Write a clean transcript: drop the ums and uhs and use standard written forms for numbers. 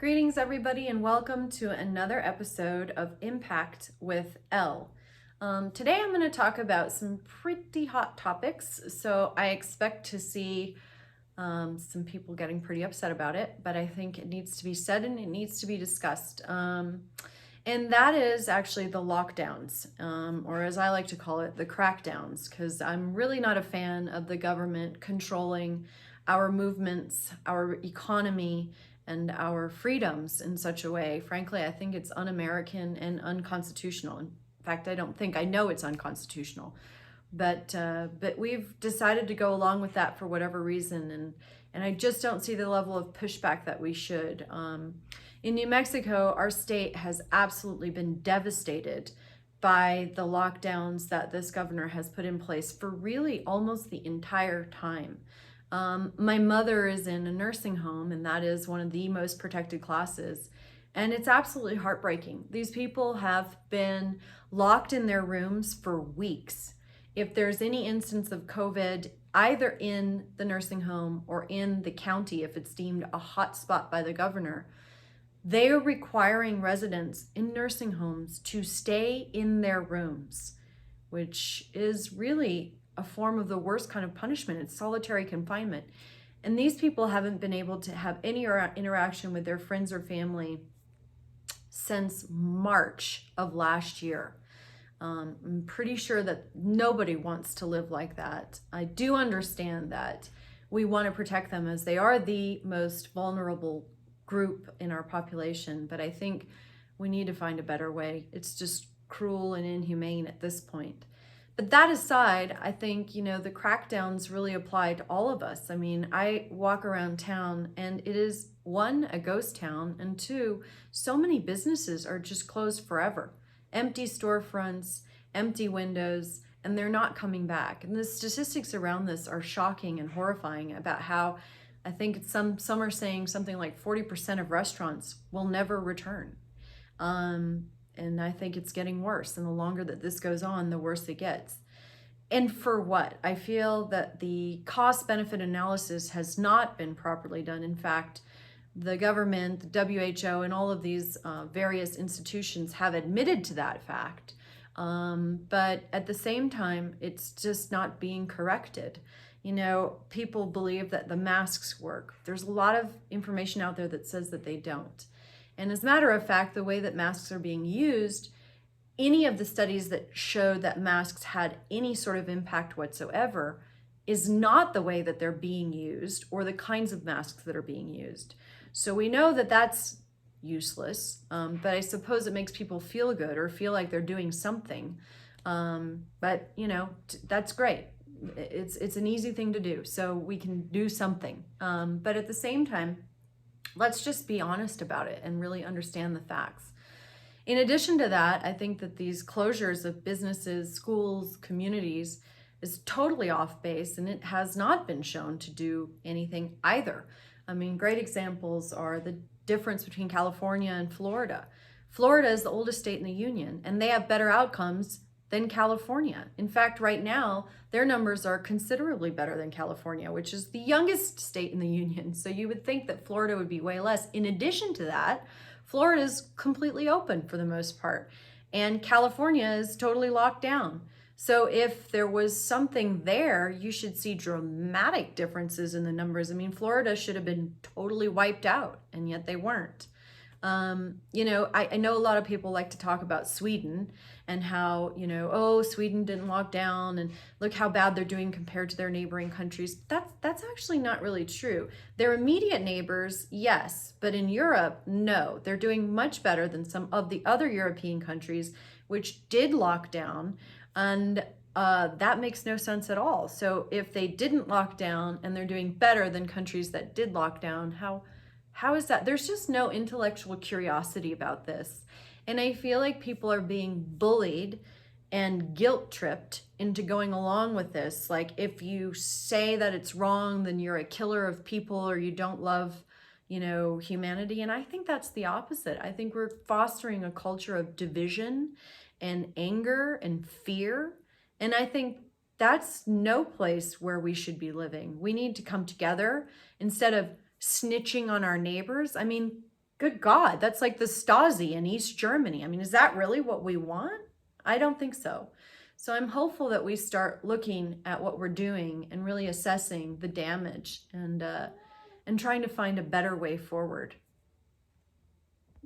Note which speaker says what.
Speaker 1: Greetings, everybody, and welcome to another episode of Impact with Elle. Today, I'm going to talk about some pretty hot topics, so I expect to see some people getting pretty upset about it, but I think it needs to be said and it needs to be discussed. And that is actually the lockdowns, or as I like to call it, the crackdowns, because I'm really not a fan of the government controlling our movements, our economy, and our freedoms in such a way. Frankly, I think it's un-American and unconstitutional. In fact, I know it's unconstitutional. But we've decided to go along with that for whatever reason, and I just don't see the level of pushback that we should. In New Mexico, our state has absolutely been devastated by the lockdowns that this governor has put in place for really almost the entire time. My mother is in a nursing home, and that is one of the most protected classes. And it's absolutely heartbreaking. These people have been locked in their rooms for weeks. If there's any instance of COVID, either in the nursing home or in the county, if it's deemed a hot spot by the governor, they are requiring residents in nursing homes to stay in their rooms, which is really a form of the worst kind of punishment. It's solitary confinement. And these people haven't been able to have any interaction with their friends or family since March of last year. I'm pretty sure that nobody wants to live like that. I do understand that we want to protect them as they are the most vulnerable group in our population, but I think we need to find a better way. It's just cruel and inhumane at this point. But that aside, I think, the crackdowns really apply to all of us. I mean, I walk around town and it is, one, a ghost town, and two, so many businesses are just closed forever. Empty storefronts, empty windows, and they're not coming back. And the statistics around this are shocking and horrifying about how I think some are saying something like 40% of restaurants will never return. And I think it's getting worse. And the longer that this goes on, the worse it gets. And for what? I feel that the cost-benefit analysis has not been properly done. In fact, the government, the WHO, and all of these various institutions have admitted to that fact. But at the same time, it's just not being corrected. People believe that the masks work. There's a lot of information out there that says that they don't. And as a matter of fact, the way that masks are being used, any of the studies that showed that masks had any sort of impact whatsoever is not the way that they're being used or the kinds of masks that are being used. So we know that that's useless, but I suppose it makes people feel good or feel like they're doing something. But that's great. It's an easy thing to do, so we can do something. But at the same time, let's just be honest about it and really understand the facts. In addition to that, I think that these closures of businesses, schools, communities is totally off base, and it has not been shown to do anything either. I mean, great examples are the difference between California and Florida. Florida is the oldest state in the union, and they have better outcomes than California. In fact, right now, their numbers are considerably better than California, which is the youngest state in the union. So you would think that Florida would be way less. In addition to that, Florida is completely open for the most part, and California is totally locked down. So if there was something there, you should see dramatic differences in the numbers. I mean, Florida should have been totally wiped out, and yet they weren't. I know a lot of people like to talk about Sweden and how, Sweden didn't lock down and look how bad they're doing compared to their neighboring countries. That's actually not really true. Their immediate neighbors, yes, but in Europe, no. They're doing much better than some of the other European countries which did lock down, and that makes no sense at all. So if they didn't lock down and they're doing better than countries that did lock down, how is that? There's just no intellectual curiosity about this. And I feel like people are being bullied and guilt-tripped into going along with this. Like, if you say that it's wrong, then you're a killer of people or you don't love, humanity. And I think that's the opposite. I think we're fostering a culture of division and anger and fear. And I think that's no place where we should be living. We need to come together instead of snitching on our neighbors. I mean, Good God, that's like the Stasi in East Germany. I mean, is that really what we want? I don't think so. So I'm hopeful that we start looking at what we're doing and really assessing the damage and trying to find a better way forward.